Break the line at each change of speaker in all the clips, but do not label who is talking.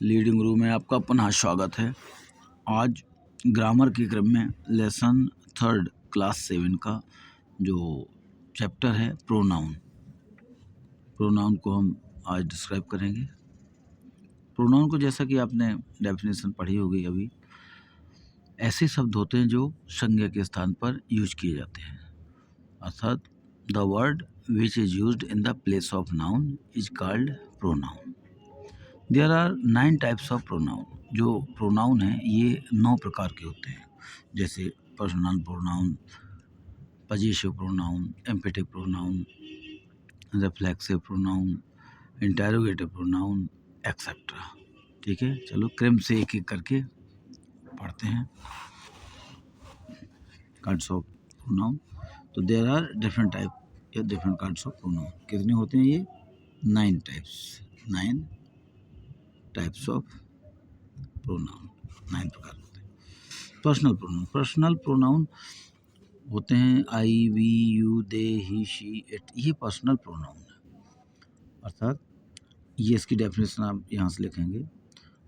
Leading room में आपका पुनः स्वागत है। आज ग्रामर के क्रम में लेसन 3 क्लास 7 का जो चैप्टर है प्रोनाउन को हम आज डिस्क्राइब करेंगे। प्रोनाउन को जैसा कि आपने डेफिनेशन पढ़ी होगी अभी, ऐसे शब्द होते हैं जो संज्ञा के स्थान पर यूज किए जाते हैं, अर्थात the word which is used in the place of noun is called pronoun. There are 9 types of pronoun. जो प्रोनाउन है ये 9 प्रकार के होते हैं, जैसे personal pronoun, possessive pronoun, emphatic pronoun, reflexive pronoun, interrogative pronoun etcetera. ठीक है, चलो क्रम से एक एक करके पढ़ते हैं काइंड्स ऑफ प्रोनाउन। तो देयर आर डिफरेंट टाइप या डिफरेंट काइंड्स ऑफ प्रोनाउन। कितने होते हैं ये? 9 टाइप्स ऑफ प्रोनाउन, 9 प्रकार होते हैं। पर्सनल प्रोनाउन होते हैं I, we, you, they, he, she, it. ये पर्सनल प्रोनाउन है, अर्थात ये इसकी डेफिनेशन आप यहाँ से लिखेंगे।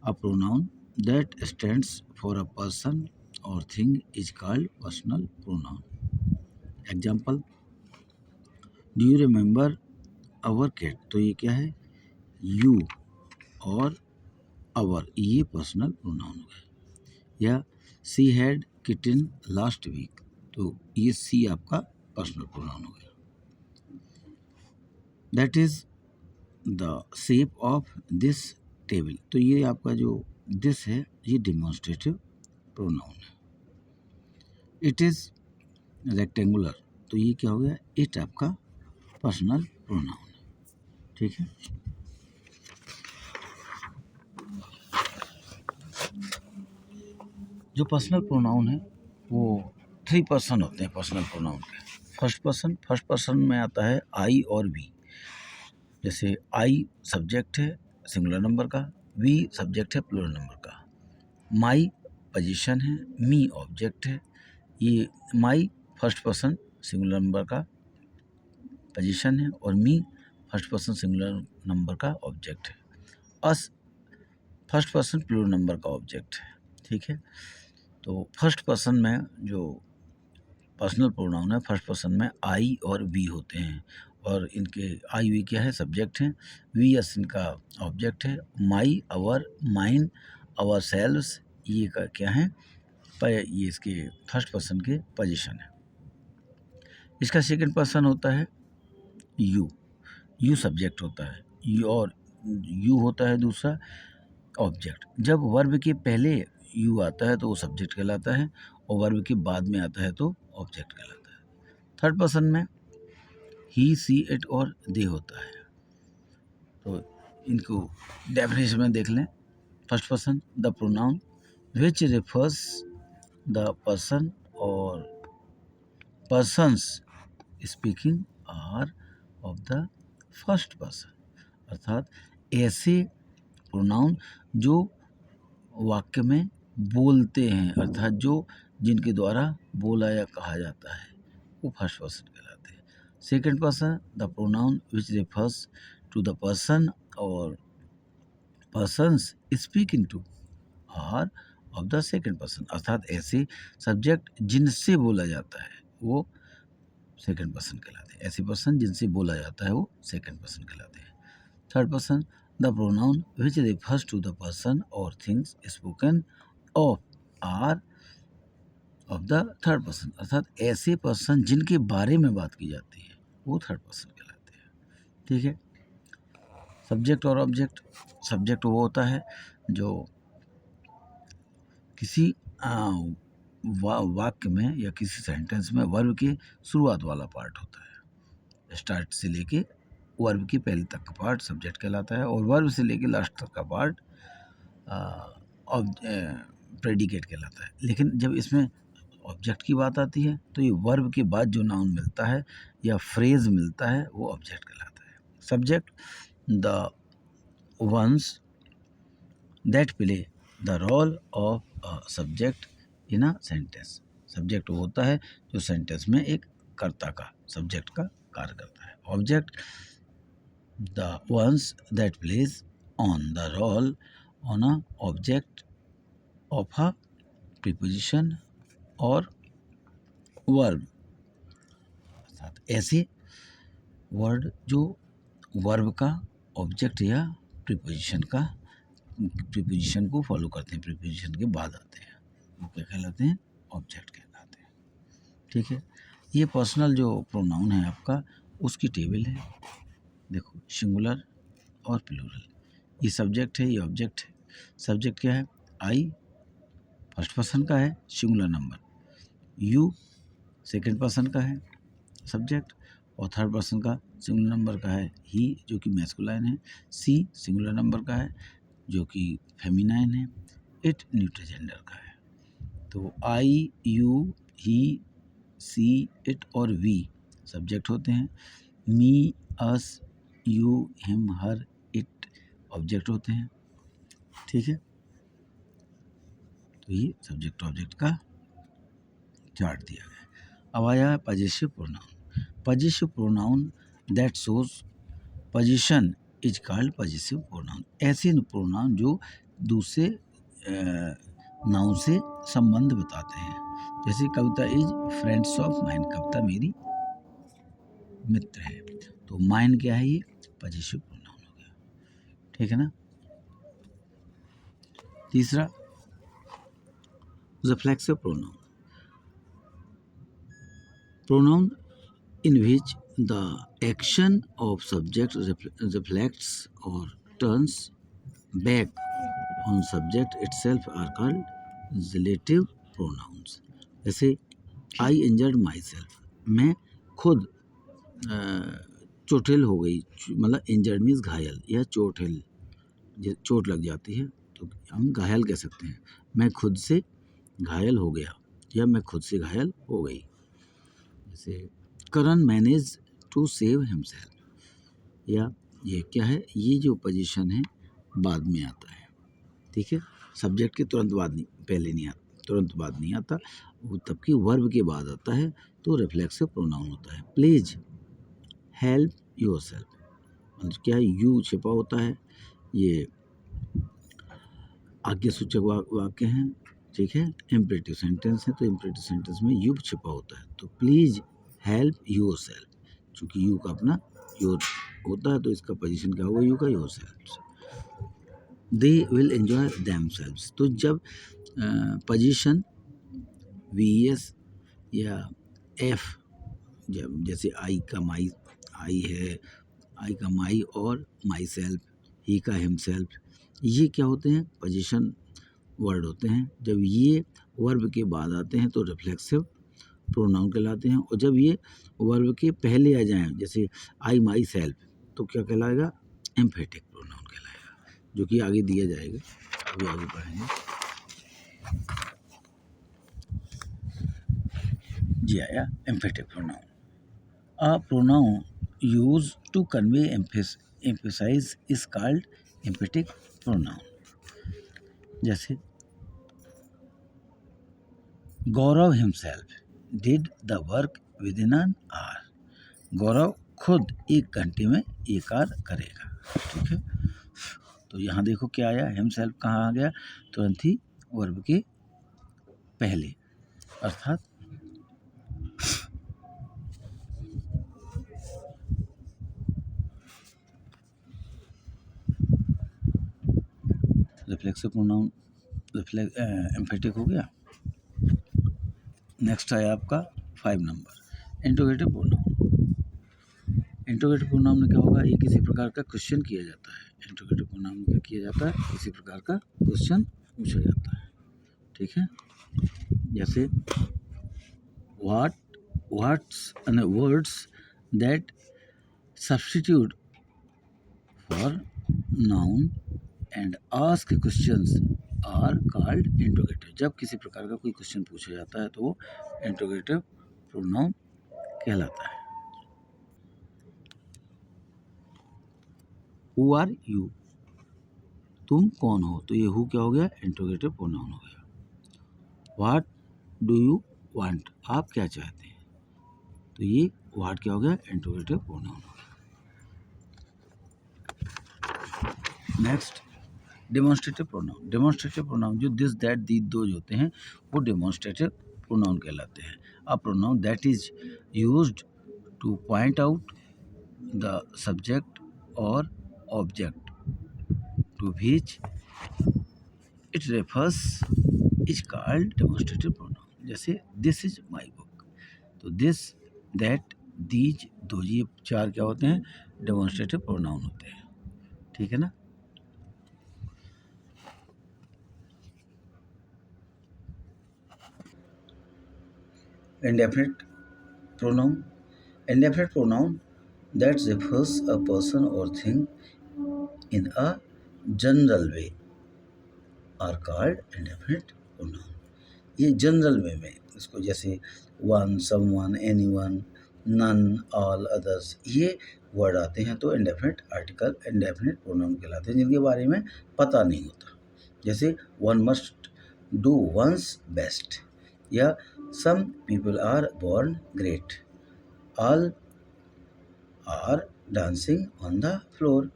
A pronoun that stands for a person or thing is called personal pronoun. Example, do you remember our cat? तो ये क्या है? यू और अवर, ये पर्सनल प्रोनाउन हो गया। या she had kitten last week, तो ये सी आपका पर्सनल प्रोनाउन हो गया। That is the shape of this table, तो ये आपका जो दिस है ये डिमॉन्स्ट्रेटिव प्रोनाउन है। इट इज रेक्टेंगुलर, तो ये क्या हो गया? इट आपका पर्सनल प्रोनाउन है। ठीक है, जो पर्सनल प्रोनाउन है वो 3 पर्सन होते हैं पर्सनल प्रोनाउन के। फर्स्ट पर्सन में आता है आई और वी। जैसे आई सब्जेक्ट है सिंगुलर नंबर का, वी सब्जेक्ट है प्लूरल नंबर का, माई पोजीशन है, मी ऑब्जेक्ट है। ये my first person singular number का पोजीशन है और me first person singular number का ऑब्जेक्ट है। Us first person plural number का ऑब्जेक्ट है। ठीक है, तो फर्स्ट पर्सन में जो पर्सनल प्रोनाउन है, फर्स्ट पर्सन में आई और वी होते हैं, और इनके आई वी क्या है? सब्जेक्ट हैं। वी एस इनका ऑब्जेक्ट है। माई, अवर, माइन, अवर सेल्व्स, ये का क्या है? ये इसके फर्स्ट पर्सन के पोजीशन है। इसका सेकंड पर्सन होता है यू सब्जेक्ट होता है, यू होता है दूसरा ऑब्जेक्ट। जब वर्ब के पहले यू आता है तो वो सब्जेक्ट कहलाता है, और वर्ब के बाद में आता है तो ऑब्जेक्ट कहलाता है। थर्ड पर्सन में ही, सी, इट और दे होता है। तो इनको डेफिनेशन में देख लें। First person the pronoun which refers the person or persons speaking are of the first person, अर्थात ऐसे प्रोनाउन जो वाक्य में बोलते हैं, अर्थात जो जिनके द्वारा बोला या कहा जाता है, वो फर्स्ट पर्सन कहलाते हैं। Second person the pronoun which refers to the person or persons speaking to are of the second person, अर्थात ऐसे सब्जेक्ट जिनसे बोला जाता है वो सेकंड पर्सन कहलाते हैं। ऐसे पर्सन जिनसे बोला जाता है वो सेकंड पर्सन कहलाते हैं। Third person the pronoun which refers to the person or things spoken of are of the third person, अर्थात ऐसे पर्सन जिनके बारे में बात की जाती है वो थर्ड पर्सन कहलाते हैं। ठीक है, सब्जेक्ट और ऑब्जेक्ट। सब्जेक्ट वो होता है जो किसी वाक्य में या किसी सेंटेंस में वर्ब के शुरुआत वाला पार्ट होता है। स्टार्ट से लेके वर्ब के पहले तक का पार्ट सब्जेक्ट कहलाता है, और वर्ब से लेके लास्ट तक का पार्ट प्रेडिकेट कहलाता है। लेकिन जब इसमें ऑब्जेक्ट की बात आती है तो ये वर्ब के बाद जो नाउन मिलता है या फ्रेज मिलता है वो ऑब्जेक्ट कहलाता है। Subject the ones that play the role of a subject in a sentence. Subject वो होता है जो सेंटेंस में एक कर्ता का, सब्जेक्ट का कार्य करता है। Object the ones that plays on the roll on a object of a preposition और वर्ब। ऐसे वर्ड जो वर्ब का ऑब्जेक्ट या प्रीपोजिशन को फॉलो करते हैं, प्रीपोजिशन के बाद आते हैं, वो क्या कहलाते हैं? ऑब्जेक्ट कहलाते हैं। ठीक है, ये पर्सनल जो प्रोनाउन है आपका, उसकी टेबल है। देखो, सिंगुलर और प्लूरल, ये सब्जेक्ट है, ये ऑब्जेक्ट है। सब्जेक्ट क्या है? आई फर्स्ट पर्सन का है, singular number. You second person का है सब्जेक्ट, और थर्ड पर्सन का सिंगुलर नंबर का है ही, जो कि मैस्कुलाइन है। सी सिंगुलर नंबर का है, जो कि फेमिनाइन है। इट न्यूट्रल जेंडर का है। तो I, you, he, she, it और वी सब्जेक्ट होते हैं। Me, us, you, him, her, it object होते हैं। ठीक है, तो ये सब्जेक्ट ऑब्जेक्ट का चार्ट दिया गया है। अब आया possessive pronoun. Possessive pronoun that shows position is called possessive pronoun. ऐसे प्रोनाउन जो दूसरे नाउन से संबंध बताते हैं। जैसे कविता इज फ्रेंड्स ऑफ माइन, कविता मेरी मित्र है। तो माइन क्या है? ये पजेसिव प्रोनाउन हो गया। ठीक है ना। तीसरा, reflexive pronoun, pronoun in which the action of subject reflects or turns back on subject itself are called relative pronouns. जैसे I injured myself, मैं खुद चोटिल हो गई, मतलब इंजर्ड मीन्स घायल या चोटिल, चोट लग जाती है तो हम घायल कह सकते हैं। मैं खुद से घायल हो गया या मैं खुद से घायल हो गई। जैसे करण मैनेज टू सेव हिमसेल्फ, या ये क्या है? ये जो पोजीशन है बाद में आता है। ठीक है, सब्जेक्ट के तुरंत बाद नहीं, पहले नहीं आता, तुरंत बाद नहीं आता, वो तब की वर्ब के बाद आता है, तो रिफ्लेक्सिव प्रोनाउन होता है। प्लीज हेल्प योरसेल्फ, मतलब क्या है? यू छिपा होता है, ये आज्ञासूचक वाक्य हैं। ठीक है, इम्परेटिव सेंटेंस है, तो इम्परेटिव सेंटेंस में यू छिपा होता है। तो प्लीज हेल्प योरसेल्फ, चूंकि यू का अपना योर होता है, तो इसका पोजीशन क्या होगा? यू का yourself. They will enjoy themselves, तो जब पोजीशन वी एस या एफ, जब जैसे आई का माई, आई है, आई का माई और माई सेल्फ, ही का हिमसेल्फ, ये क्या होते हैं? पोजीशन वर्ड होते हैं। जब ये वर्ब के बाद आते हैं तो रिफ्लेक्सिव प्रोनाउन कहलाते हैं, और जब ये वर्ब के पहले आ जाएं, जैसे आई माई सेल्फ, तो क्या कहलाएगा? एम्फेटिक प्रोनाउन कहलाएगा, जो कि आगे दिया जाएगा, अभी आगे पढ़ेंगे। जी आया emphatic pronoun. A pronoun use to convey emphasize is called emphatic pronoun. जैसे Gaurav himself did the work within an hour, Gaurav खुद 1 घंटे में ये कार्य करेगा। ठीक है, तो यहाँ देखो क्या आया? हिमसेल्फ कहाँ आ गया? तुरंत ही वर्ब के पहले, अर्थात रिफ्लेक्सिव प्रोनाउन एम्फेटिक हो गया। नेक्स्ट है आपका 5 number, interrogative pronoun. Interrogative pronoun में क्या होगा? ये किसी प्रकार का क्वेश्चन किया जाता है। इंट्रोगेटिव प्रोनाउन में क्या किया जाता है? किसी प्रकार का क्वेश्चन पूछा जाता है। ठीक है, जैसे what's words that substitute for noun and ask questions are called interrogative. जब किसी प्रकार का कोई क्वेश्चन पूछा जाता है तो वो इंट्रोगेटिव प्रोनाउन कहलाता है। हु आर यू, तुम कौन हो, तो ये हु क्या हो गया? इंट्रोगेटिव प्रोनाउन हो गया। व्हाट डू यू वांट, आप क्या चाहते हैं, तो ये व्हाट क्या हो गया? इंट्रोगेटिव प्रोनाउन हो गया। नेक्स्ट, डेमोन्स्ट्रेटिव प्रोनाउन जो दिस दैट दी दो होते हैं वो डेमोन्स्ट्रेटिव प्रोनाउन कहलाते हैं। A pronoun that is used to point out the subject or object to which it refers is called demonstrative pronoun. जैसे this is my book, तो this that these those ये चार क्या होते हैं, डेमोन्स्ट्रेटिव प्रोनाउन होते हैं। ठीक है ना। Indefinite pronoun that refers a person or thing in a general way are called indefinite pronoun। ये जनरल वे में इसको जैसे one, someone, anyone, none, all, others ये वर्ड आते हैं तो इंडेफिनिट आर्टिकल इंडेफिनिट प्रोनाउन कहलाते हैं जिनके बारे में पता नहीं होता। जैसे one must do one's best या some people are born great, all are dancing on the floor.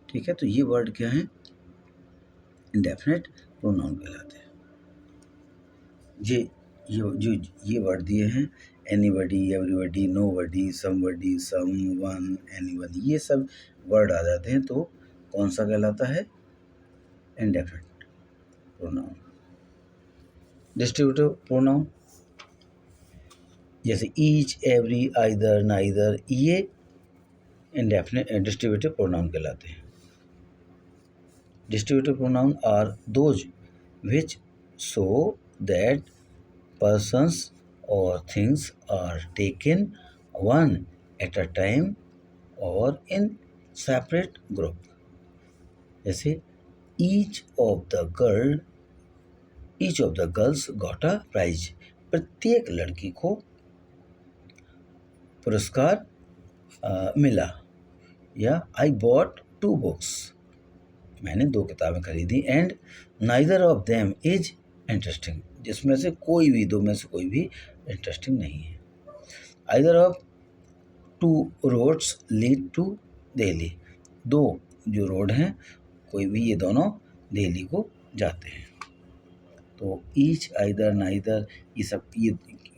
ठीक है, तो ये वर्ड क्या है, इंडेफिनिट प्रोनाउन कहलाते हैं। ये वर्ड दिए हैं anybody, everybody, nobody, somebody, someone, anyone, ये सब वर्ड आ जाते हैं तो कौन सा कहलाता है, इंडेफिनिट प्रोनाउन। डिस्ट्रीब्यूटिव प्रोनाउन जैसे ईच, एवरी, आइदर, नाइदर, ये इंडेफिनिट डिस्ट्रीब्यूटिव प्रोनाउन कहलाते हैं। Distributive pronoun are those which show that persons or things are taken one at a time or in separate group। जैसे each of the girls got a prize, प्रत्येक लड़की को पुरस्कार मिला। या I bought 2 books, मैंने 2 किताबें खरीदी। And neither of them is interesting, जिसमें से कोई भी, दो में से कोई भी इंटरेस्टिंग नहीं है। Either of 2 roads lead to Delhi, 2 जो रोड हैं कोई भी ये दोनों दिल्ली को जाते हैं। तो ईच, आइदर, नाइदर ये सब ये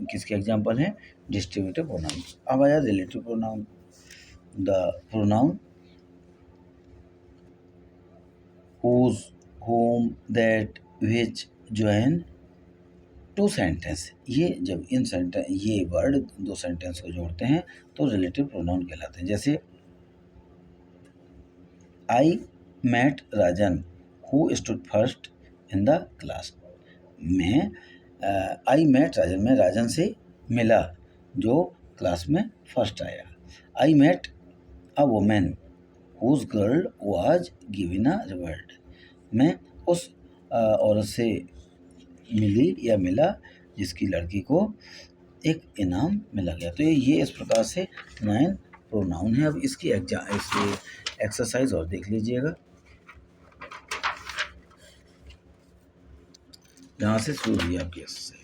किसके एग्जाम्पल हैं, डिस्ट्रीब्यूटिव प्रोनाउन। अब आया relative pronoun. The pronoun whose, whom, that, which, join 2 sentence, ये जब ये वर्ड 2 सेंटेंस को जोड़ते हैं तो रिलेटिव प्रोनाउन कहलाते हैं। जैसे I met Rajan who stood first in the class, I met Rajan, मैं राजन से मिला जो क्लास में फर्स्ट आया। I met a women whose girl was given a reward, मैं उस औरत से मिली या मिला जिसकी लड़की को एक इनाम मिला गया। तो ये इस प्रकार से 9 प्रोनाउन है। अब इसकी एक्सरसाइज और देख लीजिएगा, यहाँ से शुरू हुई आपकी एक्सरसाइज।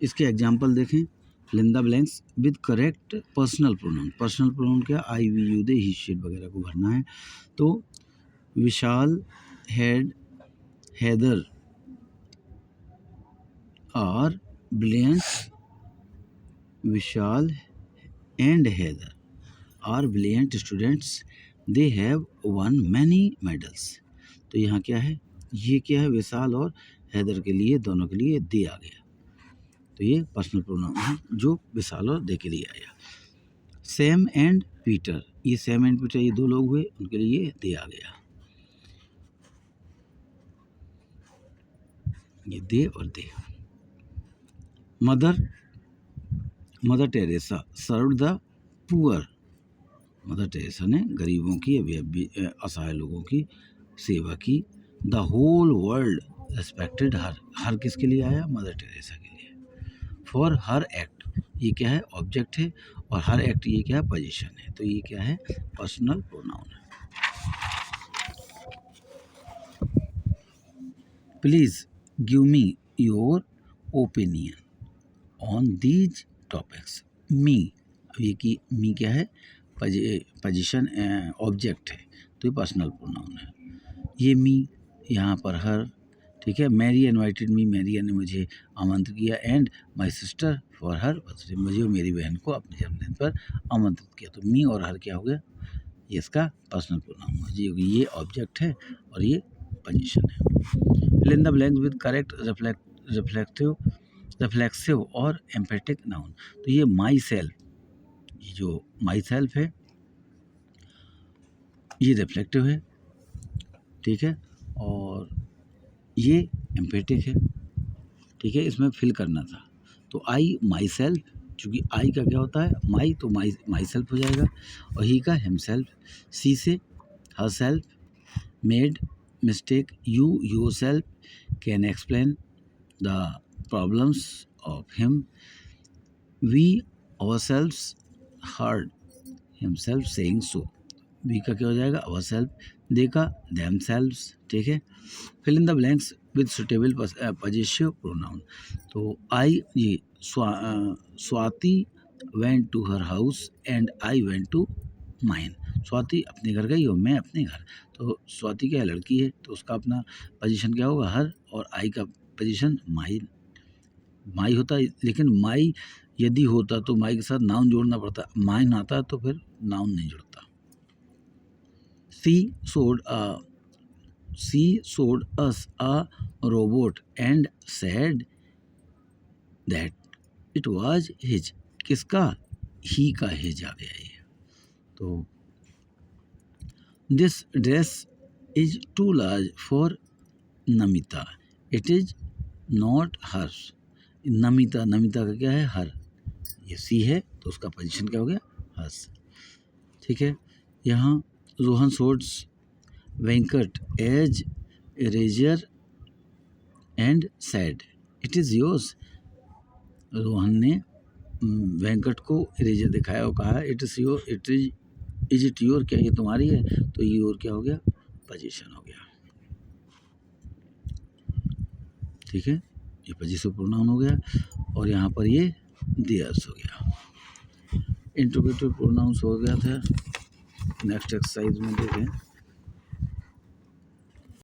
इसके एग्जाम्पल देखें। Fill blanks with correct personal pronoun. Personal pronoun क्या, I, we, you, they, he, she वगैरह को भरना है। तो विशाल, हेड, Haider are brilliant, Vishal and Haider are brilliant students, they have won many medals. तो यहाँ क्या है, ये क्या है, विशाल और हैदर के लिए, दोनों के लिए दे आ गया, तो ये पर्सनल प्रोनाउन है जो विशाल और दे के लिए आया। सैम एंड पीटर, ये सैम एंड पीटर ये 2 लोग हुए, उनके लिए दे आ गया, ये दे और they. Mother Teresa serve the poor, Mother Teresa ने गरीबों की, असहाय लोगों की सेवा की। The whole world respected her किसके लिए आया, मदर टेरेसा के लिए। फॉर हर एक्ट, ये क्या है, ऑब्जेक्ट है, और हर एक्ट ये क्या है, पोजीशन है, तो ये क्या है, पर्सनल प्रोनाउन है। Please give me your opinion on these topics. Me ये कि मी क्या है, पोजीशन ऑब्जेक्ट है, तो ये पर्सनल प्रोनाउन है। ये मी यहाँ पर हर, ठीक है। मैरी इनवाइटेड मी, मैरिया ने मुझे आमंत्रित किया। And my sister for her birthday, मुझे और मेरी बहन को अपने जन्मदिन पर आमंत्रित किया। तो मी और हर क्या हो गया, ये इसका पर्सनल प्रोनाउन है जी। ये ऑब्जेक्ट है और ये पोजीशन है। Fill in the blanks with correct reflexive और एम्फेटिक नाउन। तो ये माई सेल्फ, ये जो माई सेल्फ है ये रिफ्लेक्टिव है, ठीक है, और ये एम्फेटिक है, ठीक है। इसमें फिल करना था। तो आई माई सेल्फ, चूँकि आई का क्या होता है माई, तो माई सेल्फ हो जाएगा। और ही का हिमसेल्फ, सी से herself, made mistake, you yourself can explain the problems of him, we ourselves heard himself saying so. We का क्या हो जाएगा अवर सेल्फ, दे का देम सेल्व्स, ठीक है। Fill in the blanks with suitable possessive pronoun. तो I, ये Swati went to her house and I went to mine. Swati अपने घर गई और मैं अपने घर। तो स्वाति क्या है, लड़की है, तो उसका अपना पोजीशन क्या होगा हर, और आई का पोजीशन माई। माई होता है, लेकिन माई यदि होता तो माई के साथ नाउन जोड़ना पड़ता, माइन आता तो फिर नाउन नहीं जुड़ता। She showed us a robot and said that it was his. किसका, ही का his आ गया ये। तो this dress is too large for Namita. It is not hers. Namita, Namita का क्या है हर, ये सी है तो उसका पोजीशन क्या हो गया हर्स, ठीक है। यहाँ Rohan showed Venkat an eraser and said it is yours. Rohan ने वेंकट को इरेजर दिखाया और कहा it is your, is it your, क्या ये तुम्हारी है, तो योर क्या हो गया पोजीशन हो गया, ठीक है। ये पोजीशन प्रोनाउन हो गया और यहाँ पर ये देयर्स हो गया। इंट्रोगेटिव प्रोनाउंस हो गया था। नेक्स्ट एक्सरसाइज में देखें।